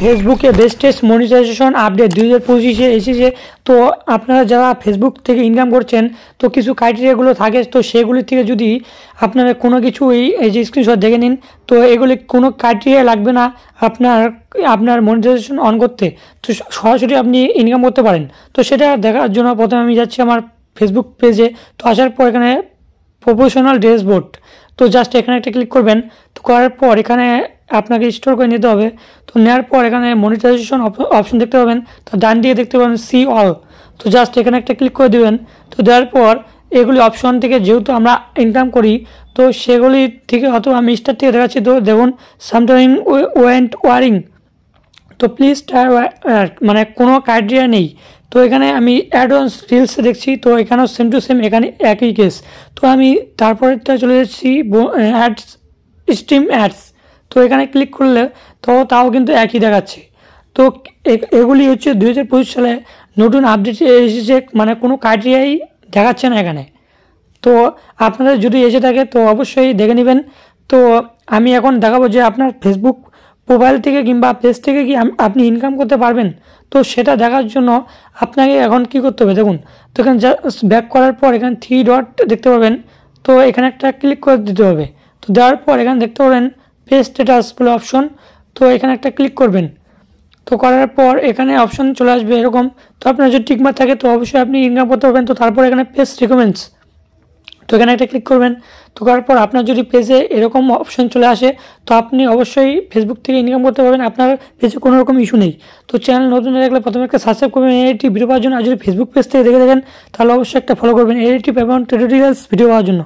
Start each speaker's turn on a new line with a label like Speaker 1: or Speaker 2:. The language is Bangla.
Speaker 1: ফেসবুকে বেস্টেস্ট মনিটাইজেশন আপডেট 2025-এ এসেছে। তো আপনারা যারা ফেসবুক থেকে ইনকাম করছেন তো কিছু ক্রাইটেরিয়াগুলো থাকে, তো সেগুলি থেকে যদি আপনারা কোনো কিছু এই যে স্ক্রিনশট দেখে নিন, তো এগুলি কোনো ক্রাইটেরিয়া লাগবে না আপনার মনিটাইজেশন অন করতে, তো সরাসরি আপনি ইনকাম করতে পারেন। তো সেটা দেখার জন্য প্রথমে আমি যাচ্ছি আমার ফেসবুক পেজে। তো আসার পর এখানে প্রফেশনাল ড্যাশবোর্ড, তো জাস্ট এখানে একটা ক্লিক করবেন। তো করার পর এখানে আপনাকে স্টোর করে নিতে হবে। তো নেওয়ার পর এখানে মনিটাইজেশন অপশন দেখতে পাবেন, তো ডান দিকে দেখতে পাবেন সি অল, তো জাস্ট এখানে একটা ক্লিক করে দেবেন। তো দেওয়ার পর এগুলি অপশন থেকে যেহেতু আমরা ইনকাম করি, তো সেগুলি থেকে অথবা আমি স্টার থেকে দেখাচ্ছি। তো দেখুন সামটাইম ওয়েন্ট ওয়ারিং, তো প্লিজ মানে কোনো ক্রাইটেরিয়া নেই। তো এখানে আমি অ্যাডভান্স রিলস দেখছি, তো এখানেও সেম টু সেম এখানে একই কেস। তো আমি তারপরেরটা চলে যাচ্ছি অ্যাডস, স্ট্রিম অ্যাডস, তো এখানে ক্লিক করলে তো তাও কিন্তু একই দেখাচ্ছে। তো এগুলি হচ্ছে 2025 সালে নতুন আপডেট এসেছে, মানে কোনো ক্রাইটেরিয়াই দেখাচ্ছে না এখানে। তো আপনাদের যদি এসে থাকে তো অবশ্যই দেখে নেবেন। তো আমি এখন দেখাবো যে আপনার ফেসবুক প্রোফাইল থেকে কিংবা পেজ থেকে কি আপনি ইনকাম করতে পারবেন। তো সেটা দেখার জন্য আপনাকে এখন কি করতে হবে দেখুন। তো এখানে জাস্ট ব্যাক করার পর এখানে 3 ডট দেখতে পাবেন, তো এখানে একটা ক্লিক করে দিতে হবে। তো দেওয়ার পর এখানে দেখতে পাবেন পেজ স্ট্যাটাস বলে অপশন, তো এখানে একটা ক্লিক করবেন। তো করার পর এখানে অপশন চলে আসবে এরকম। তো আপনার যদি টিকমার্ক থাকে তো অবশ্যই আপনি ইনকাম করতে পারবেন। তো তারপর এখানে পেজ রিকমেন্ডস, তো এখানে একটা ক্লিক করবেন। তো করার পর আপনার যদি পেজে এরকম অপশন চলে আসে তো আপনি অবশ্যই ফেসবুক থেকে ইনকাম করতে পারবেন, আপনার পেজে কোনো রকম ইস্যু নেই। তো চ্যানেল নতুন হয়ে থাকলে প্রথমে একটা সাবস্ক্রাইব করবেন এআইটি ভিডিও পাওয়ার জন্য, আর যদি ফেসবুক পেজ থেকে দেখে থাকেন তাহলে অবশ্যই একটা ফলো করবেন এআইটি এবং টিউটোরিয়ালস ভিডিও পাওয়ার জন্য।